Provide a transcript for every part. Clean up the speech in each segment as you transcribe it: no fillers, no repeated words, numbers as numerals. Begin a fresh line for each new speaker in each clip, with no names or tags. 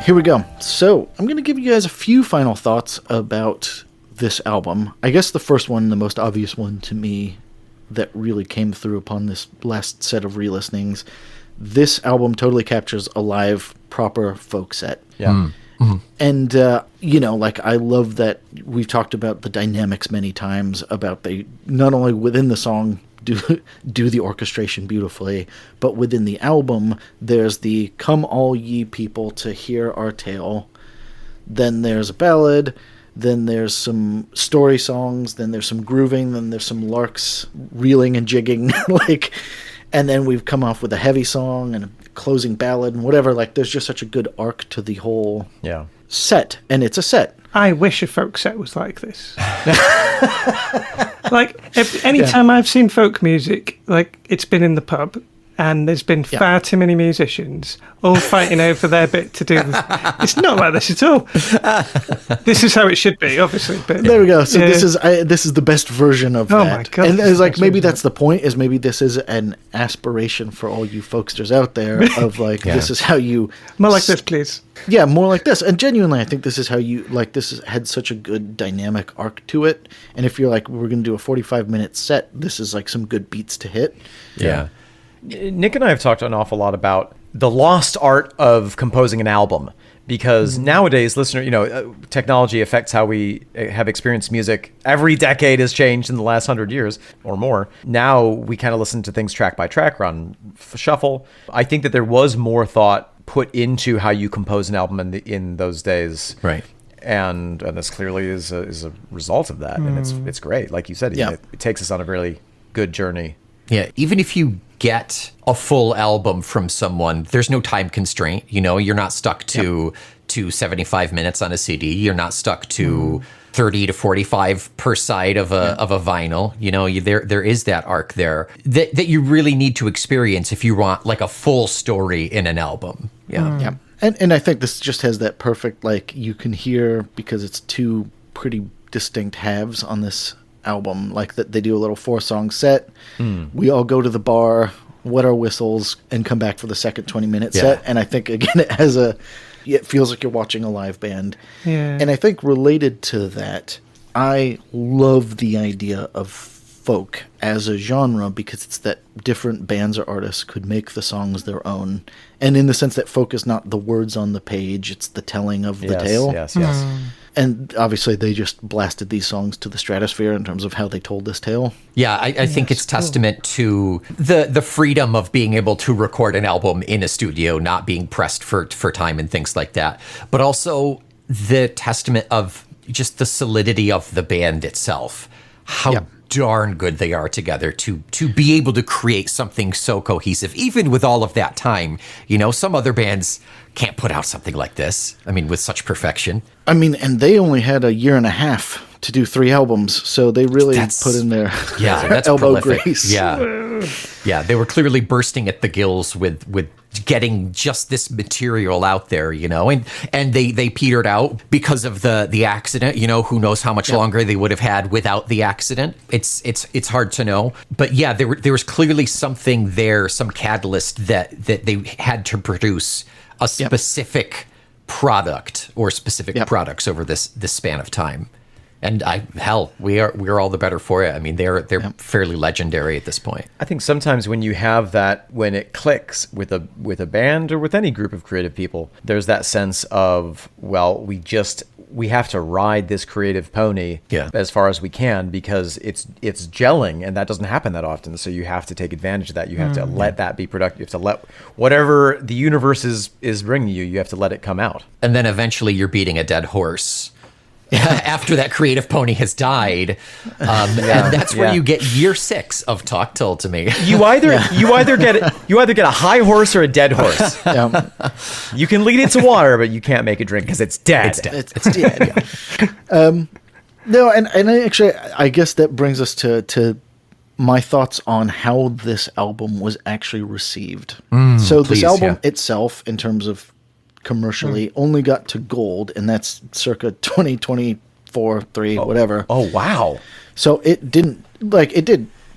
Here we go. So I'm going to give you guys a few final thoughts about this album. I guess the first one, the most obvious one to me that really came through upon this last set of re-listenings, this album totally captures a live, proper folk set.
Yeah.
And, I love that we've talked about the dynamics many times, about they not only within the song do the orchestration beautifully, but within the album, there's the "Come all ye people to hear our tale." Then there's a ballad. Then there's some story songs. Then there's some grooving. Then there's some larks reeling and jigging, and then we've come off with a heavy song and a closing ballad and whatever. There's just such a good arc to the whole set, and it's a set.
I wish a folk set was like this. Anytime I've seen folk music, it's been in the pub, and there's been far too many musicians all fighting over their bit to do. It's not like this at all. This is how it should be, obviously. But
there we go. So this is the best version of that.
Oh my God!
And it's maybe that's the point. Is maybe this is an aspiration for all you folksters out there of this is how you
more like this, please.
Yeah, more like this. And genuinely, I think this is how you had such a good dynamic arc to it. And if you're we're going to do a 45-minute set, this is some good beats to hit.
Yeah. Nick and I have talked an awful lot about the lost art of composing an album, because nowadays, technology affects how we have experienced music. Every decade has changed in the last 100 years or more. Now we kind of listen to things track by track or on shuffle. I think that there was more thought put into how you compose an album in those days.
Right.
And this clearly is a result of that. And it's great. Like you said, it takes us on a really good journey.
Yeah, even if you get a full album from someone, there's no time constraint. You're not stuck to 75 minutes on a CD. You're not stuck to 30 to 45 per side of a vinyl. There is that arc there that you really need to experience if you want a full story in an album. Yeah.
And I think this just has that perfect you can hear, because it's two pretty distinct halves on this album, that they do a little 4-song set. We all go to the bar, wet our whistles, and come back for the second 20-minute set. And I think again it feels like you're watching a live band. And I think related to that, I love the idea of folk as a genre, because it's that different bands or artists could make the songs their own, and in the sense that folk is not the words on the page, it's the telling of the tale.
Yes.
And obviously they just blasted these songs to the stratosphere in terms of how they told this tale.
Yeah, I think it's testament to the freedom of being able to record an album in a studio, not being pressed for time and things like that. But also the testament of just the solidity of the band itself. How darn good they are together to be able to create something so cohesive, even with all of that time. Some other bands can't put out something like this. With such perfection.
And they only had a year and a half to do 3 albums, so they really put in their
that's
elbow
prolific.
grease.
Yeah, they were clearly bursting at the gills with getting just this material out there, and they petered out because of the accident. Who knows how much longer they would have had without the accident. It's hard to know, but there was clearly something there, some catalyst that they had to produce a specific product or specific products over this span of time. And we're all the better for it. They're fairly legendary at this point.
I think sometimes when you have that, when it clicks with a band or with any group of creative people, there's that sense of, we have to ride this creative pony as far as we can, because it's gelling, and that doesn't happen that often. So you have to take advantage of that. You have to let that be productive. You have to let whatever the universe is bringing you have to let it come out.
And then eventually you're beating a dead horse. After that creative pony has died, and that's where you get year 6 of Talk Till to Me.
You either get a high horse or a dead horse. You can lead it to water, but you can't make it drink because it's dead.
It's dead. No, and I guess that brings us to my thoughts on how this album was actually received. This album itself, in terms of commercially, only got to gold, and that's circa 2024, 3, whatever.
Oh, wow.
So it did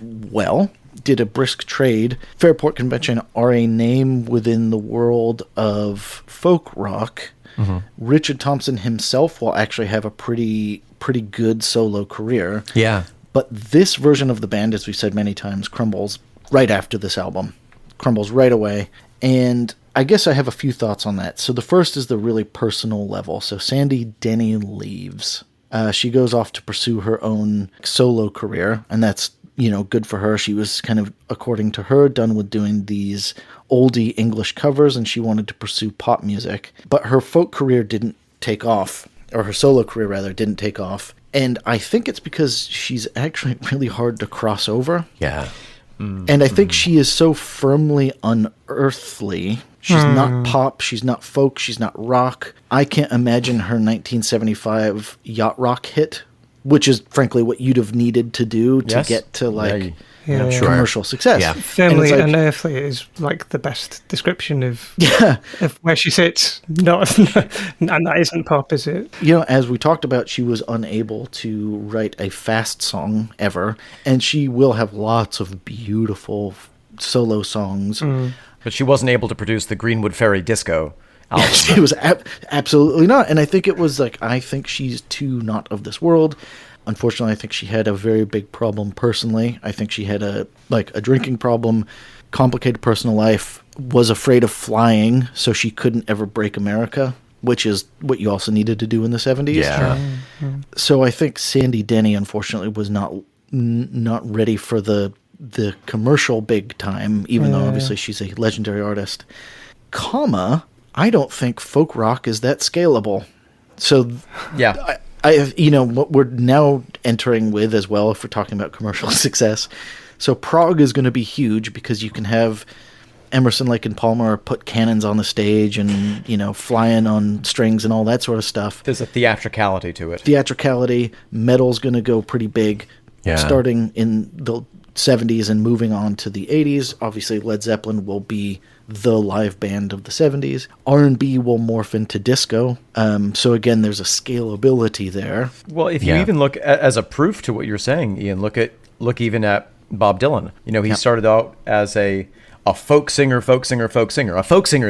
well, did a brisk trade. Fairport Convention are a name within the world of folk rock, Richard Thompson himself will actually have a pretty good solo career.
Yeah.
But this version of the band, as we said many times, crumbles right after this album. Crumbles right away. And I guess I have a few thoughts on that. So the first is the really personal level. So Sandy Denny leaves. She goes off to pursue her own solo career, and that's, good for her. She was kind of, according to her, done with doing these oldie English covers, and she wanted to pursue pop music. But her folk career didn't take off, or her solo career, rather, didn't take off. And I think it's because she's actually really hard to cross over.
Yeah.
And I think she is so firmly unearthly. She's not pop, she's not folk, she's not rock. I can't imagine her 1975 yacht rock hit, which is frankly what you'd have needed to do to get to commercial success.
Yeah.
Firmly unearthly is like the best description of where she sits. Not, and that isn't pop, is it?
As we talked about, she was unable to write a fast song ever, and she will have lots of beautiful solo songs.
But she wasn't able to produce the Greenwood Ferry Disco album.
She was absolutely not. And I think it was I think she's too not of this world. Unfortunately, I think she had a very big problem personally. I think she had a drinking problem, complicated personal life, was afraid of flying, so she couldn't ever break America, which is what you also needed to do in the 70s.
Yeah.
So I think Sandy Denny, unfortunately, was not ready for the commercial big time, even though obviously she's a legendary artist. I don't think folk rock is that scalable. So
Yeah.
what we're now entering with as well, if we're talking about commercial success. So prog is going to be huge because you can have Emerson, Lake and Palmer put cannons on the stage and, flying on strings and all that sort of stuff.
There's a theatricality to it.
Metal's going to go pretty big, starting in the 70s and moving on to the 80s. Obviously, Led Zeppelin will be the live band of the 70s. R&B will morph into disco. So again, there's a scalability there.
Well, if you even look as a proof to what you're saying, Ian, look even at Bob Dylan. He started out as a folk singer. A folk singer's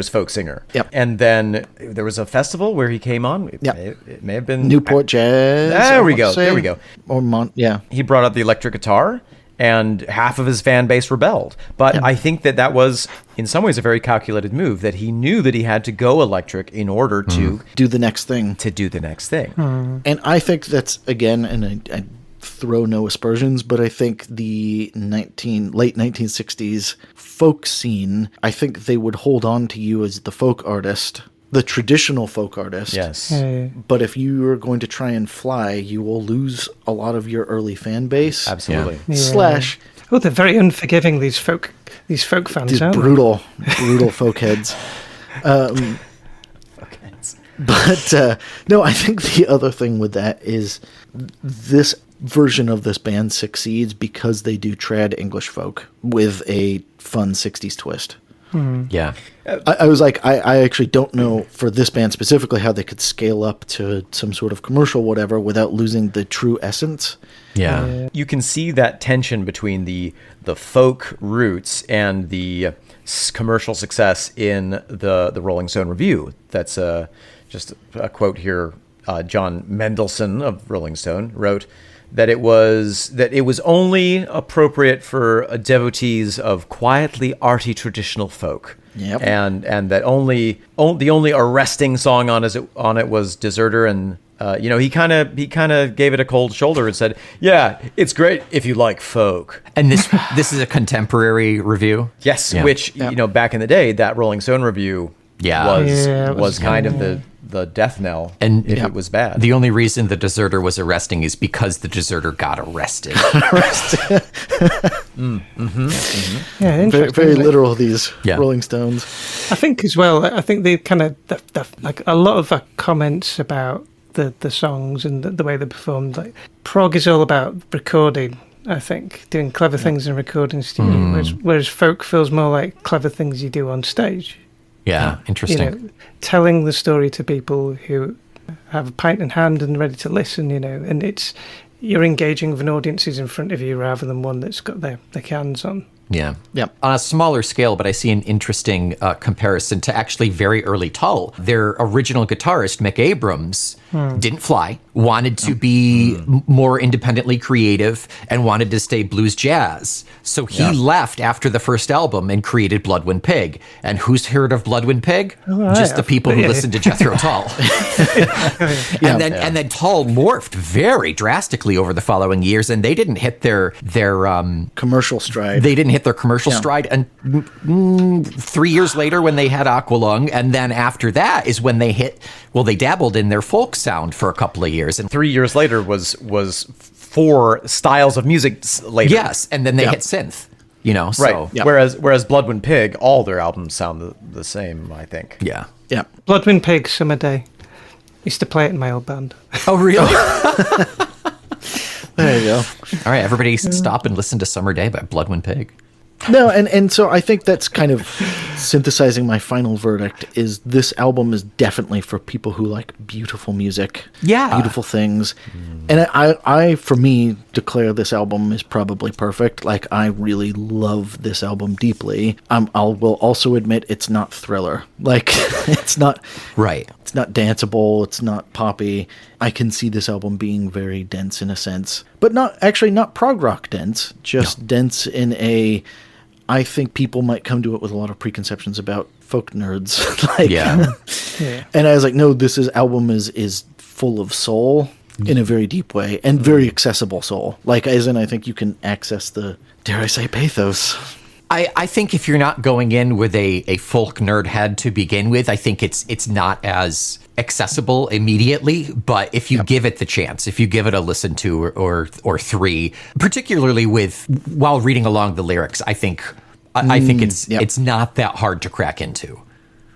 folk singer.
Yep.
And then there was a festival where he came on. It may have been
Newport Jazz.
There we go.
Or
He brought out the electric guitar, and half of his fan base rebelled. But I think that was, in some ways, a very calculated move, that he knew that he had to go electric in order to
do the next thing.
And
I think that's, again, and I throw no aspersions, but I think the late 1960s folk scene, I think they would hold on to you as the folk artist, the traditional folk artist.
Yes.
But if you are going to try and fly, you will lose a lot of your early fan base.
Absolutely.
Yeah.
/
they're very unforgiving, these folk fans,
these
aren't
brutal folk heads. But no, I think the other thing with that is this version of this band succeeds because they do trad English folk with a fun 60s twist.
Yeah.
I was like, I actually don't know for this band specifically how they could scale up to some sort of commercial whatever without losing the true essence.
Yeah.
You can see that tension between the folk roots and the commercial success in the Rolling Stone Review. That's just a quote here. John Mendelsohn of Rolling Stone wrote that it was only appropriate for devotees of quietly arty traditional folk.
Yep.
And that the only arresting song on it was Deserter, and he kind of gave it a cold shoulder and said, "Yeah, it's great if you like folk."
And this is a contemporary review.
Yes, which back in the day, that Rolling Stone Review was kind of the death knell,
and
if it was bad.
The only reason the Deserter was arresting is because the Deserter got arrested.
Yeah,
very, very literal, these Rolling Stones.
I think as well, they kind of like a lot of comments about the songs and the way they're performed. Like prog is all about recording. I think doing clever things in recording studio, whereas folk feels more like clever things you do on stage.
Yeah, interesting.
Telling the story to people who have a pint in hand and ready to listen, and you're engaging with an audience who's in front of you rather than one that's got their cans on.
Yeah.
Yep.
On a smaller scale, but I see an interesting comparison to actually very early Tull. Their original guitarist, Mick Abrams, didn't fly, wanted to be more independently creative, and wanted to stay blues jazz. So he left after the first album and created Bloodwind Pig. And who's heard of Bloodwind Pig? Just the people who listen to Jethro Tull. And then Tull morphed very drastically over the following years, and they didn't hit their
Commercial stride.
They didn't hit their commercial stride, and 3 years later when they had Aqualung, and then after that is when they hit. Well, they dabbled in their folk sound for a couple of years, and
3 years later was 4 styles of music later.
yes, and then they hit synth. So
Right.
Yep.
Whereas Bloodwind Pig, all their albums sound the same, I think.
yeah.
Yeah.
Bloodwind Pig, Summer Day. Used to play it in my old band.
Oh, really?
There you go.
All right, everybody, stop and listen to "Summer Day" by Bloodwind Pig.
No, and so I think that's kind of synthesizing my final verdict is this album is definitely for people who like beautiful music, beautiful things. And I for me declare this album is probably perfect. Like I really love this album deeply. Will also admit it's not Thriller. Like it's not
Right.
It's not danceable, it's not poppy. I can see this album being very dense in a sense, but not prog rock dense, just dense in a I think people might come to it with a lot of preconceptions about folk nerds. And I was like, no, this album is full of soul in a very deep way and very accessible soul. Like, as in, I think you can access the, dare I say, pathos.
I think if you're not going in with a folk nerd head to begin with, I think it's not as accessible immediately. But if you give it the chance, if you give it a listen to or 3, particularly while reading along the lyrics, I think it's not that hard to crack into.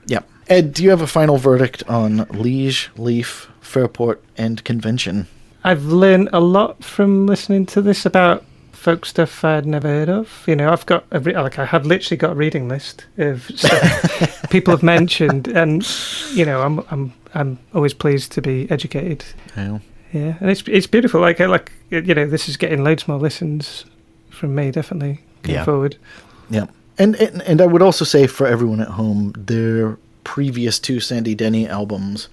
Yep. Ed, do you have a final verdict on Liege, Leaf, Fairport, and Convention?
I've learned a lot from listening to this about folk stuff I'd never heard of. I've got I have literally got a reading list of stuff people have mentioned, and I'm always pleased to be educated.
Yeah,
and it's beautiful. This is getting loads more listens from me, definitely going forward.
Yeah, and I would also say for everyone at home, their previous 2 Sandy Denny albums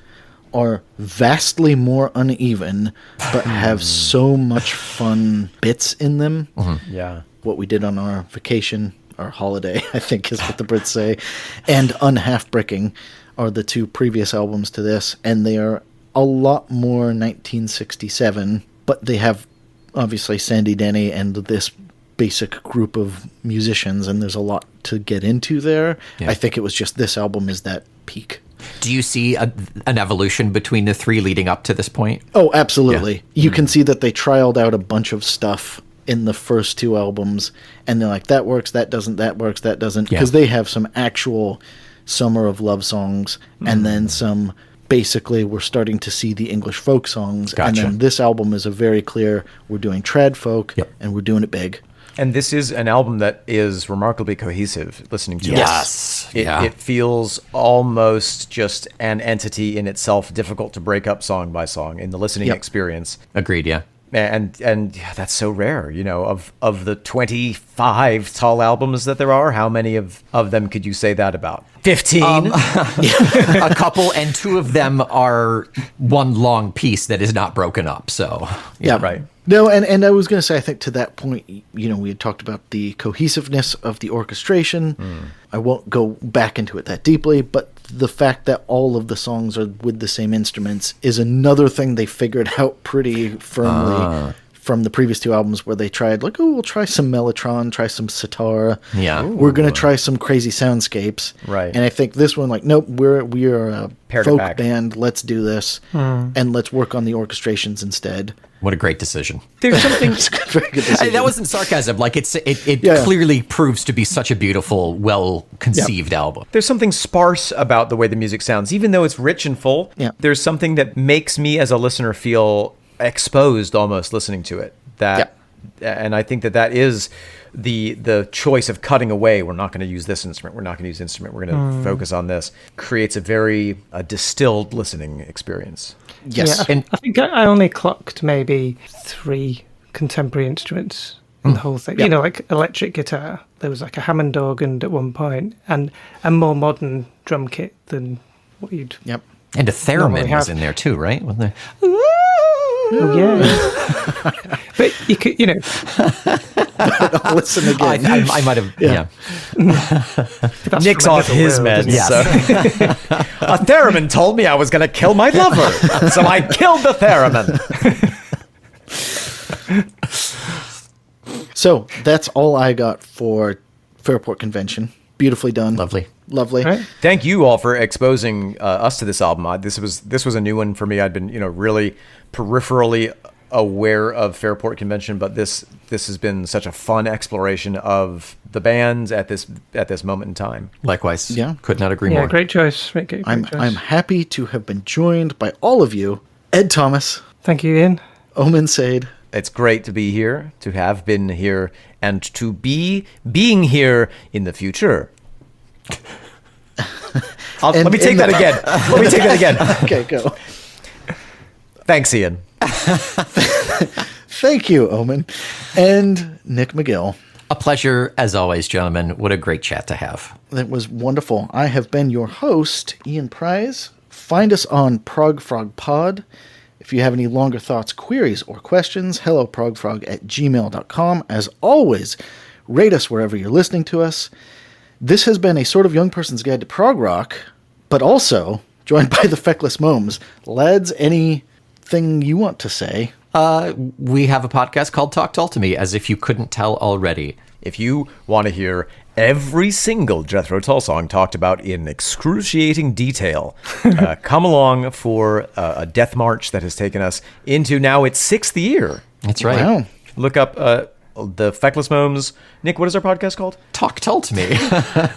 are vastly more uneven, but have so much fun bits in them.
Mm-hmm. Yeah.
What we did on our vacation, our holiday, I think is what the Brits say, and Unhalf-Bricking are the 2 previous albums to this, and they are a lot more 1967, but they have obviously Sandy Denny and this basic group of musicians, and there's a lot to get into there. Yeah. I think it was just this album is that peak.
Do you see an evolution between the 3 leading up to this point?
Oh, absolutely. Yeah. You can see that they trialed out a bunch of stuff in the first 2 albums, and they're like, that works, that doesn't, that works, that doesn't, because they have some actual Summer of Love songs, and then some, basically, we're starting to see the English folk songs, and then this album is a very clear, we're doing trad folk, and we're doing it big.
And this is an album that is remarkably cohesive, listening to
it.
It feels almost just an entity in itself, difficult to break up song by song in the listening experience.
Agreed, yeah.
And that's so rare, of the 25 Tull albums that there are, how many of them could you say that about? 15?
A couple, and 2 of them are one long piece that is not broken up, so.
Yeah,
right.
No, and I was going to say, I think to that point, we had talked about the cohesiveness of the orchestration. I won't go back into it that deeply, but the fact that all of the songs are with the same instruments is another thing they figured out pretty firmly from the previous 2 albums, where they tried, we'll try some mellotron, try some sitar.
Yeah.
We're going to try some crazy soundscapes.
Right.
And I think this one, nope, we are a folk band. Let's do this. And let's work on the orchestrations instead.
What a great decision.
There's something
very good decision.
That wasn't sarcasm. It clearly proves to be such a beautiful, well-conceived album.
There's something sparse about the way the music sounds. Even though it's rich and full, there's something that makes me as a listener feel exposed almost listening to it. And I think that is the choice of cutting away. We're not going to use this instrument. We're not going to use this instrument. We're going to focus on this. Creates a very distilled listening experience.
Yes.
Yeah, I think I only clocked maybe 3 contemporary instruments and the whole thing.
Yep.
You know, like electric guitar. There was like a Hammond organ at one point, and a more modern drum kit than what you'd.
Yep.
And a theremin
have-
was in there too, right? Wasn't there?
Oh yeah. But you could, you know,
Listen again.
I might have. Yeah.
that's
Nick's
from
off
another
his
world,
meds.
isn't it?
So. A theremin told me I was going to kill my lover, so I killed the theremin.
So that's all I got for Fairport Convention. Beautifully done.
Lovely.
Lovely.
Thank you all for exposing us to this album. This was a new one for me. I'd been really peripherally aware of Fairport Convention, but this has been such a fun exploration of the bands at this moment in time.
Likewise.
Yeah.
Could not agree
Yeah,
more.
great choice, Rick. Great
I'm
choice.
happy to have been joined by all of you. Ed Thomas,
Thank you, Ian.
Omen Sade,
It's great to be here, to have been here, and to be being here in the future. Let me take that again. Let me take that again.
Okay, go.
Thanks, Ian.
Thank you, Omen. And Nick McGill.
A pleasure, as always, gentlemen. What a great chat to have.
That was wonderful. I have been your host, Ian Prize. Find us on ProgFrog Pod. If you have any longer thoughts, queries, or questions, helloprogfrog@gmail.com. As always, rate us wherever you're listening to us. This has been a sort of young person's guide to prog rock, but also joined by the Feckless Momes. Lads, anything you want to say?
We have a podcast called Talk Tall to Me, as if you couldn't tell already.
If you want to hear every single Jethro Tull song talked about in excruciating detail, come along for a death march that has taken us into now its 6th year.
That's right.
Wow.
Look up the Feckless Momes. Nick, what is our podcast called?
Talk Tull to Me.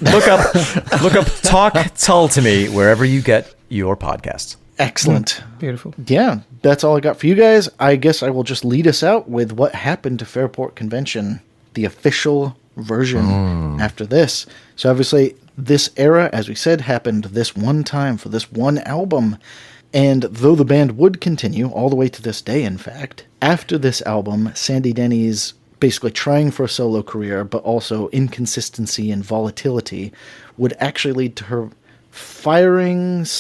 Look up Talk Tull to Me wherever you get your podcasts.
Excellent.
Beautiful.
Yeah, that's all I got for you guys. I guess I will just lead us out with what happened to Fairport Convention, the official version after this. So obviously, this era, as we said, happened this one time for this one album. And though the band would continue all the way to this day, in fact, after this album, Sandy Denny's basically trying for a solo career, but also inconsistency and volatility would actually lead to her firing /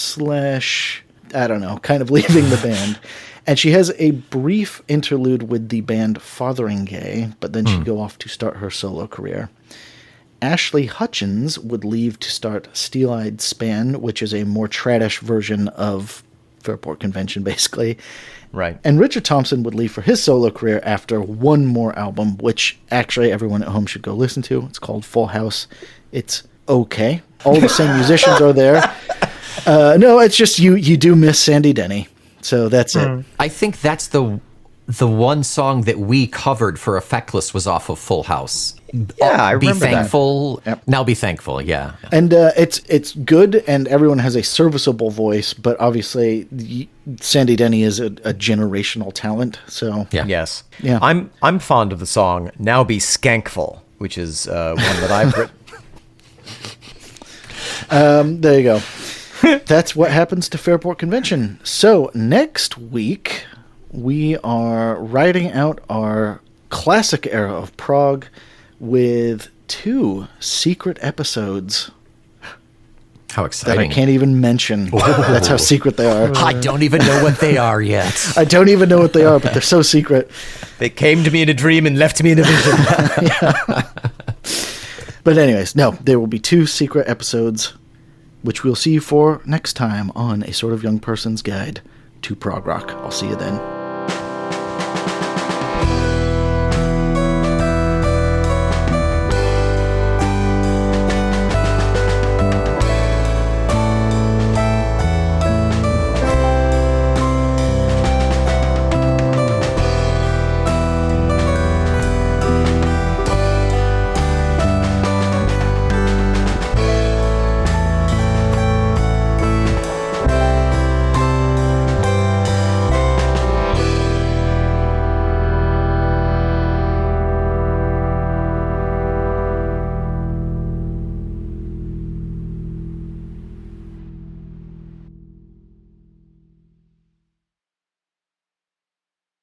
I don't know, kind of leaving the band. And she has a brief interlude with the band Fotheringay, but then she'd go off to start her solo career. Ashley Hutchins would leave to start Steel-Eyed Span, which is a more tradish version of Fairport Convention, basically.
Right.
And Richard Thompson would leave for his solo career after one more album, which actually everyone at home should go listen to. It's called Full House. It's okay. All the same musicians are there. No, it's just you do miss Sandy Denny. So that's it.
I think that's the one song that we covered for Effectless was off of Full House.
Yeah, I
Be
remember that.
Thankful.
Yep.
Now Be Thankful, yeah.
And it's good, and everyone has a serviceable voice, but obviously Sandy Denny is a generational talent. So
Yeah.
Yes.
Yeah.
I'm fond of the song "Now Be Skankful," which is one that I've written.
there you go. That's what happens to Fairport Convention. So next week, we are writing out our classic era of prog with 2 secret episodes
How
that I
exciting.
can't even mention. That's how secret they are.
I don't even know what they are yet.
I don't even know what they are, but they're so secret.
They came to me in a dream and left me in a vision.
But anyways, no, there will be 2 secret episodes, which we'll see you for next time on A Sort of Young Person's Guide to Prog Rock. I'll see you then.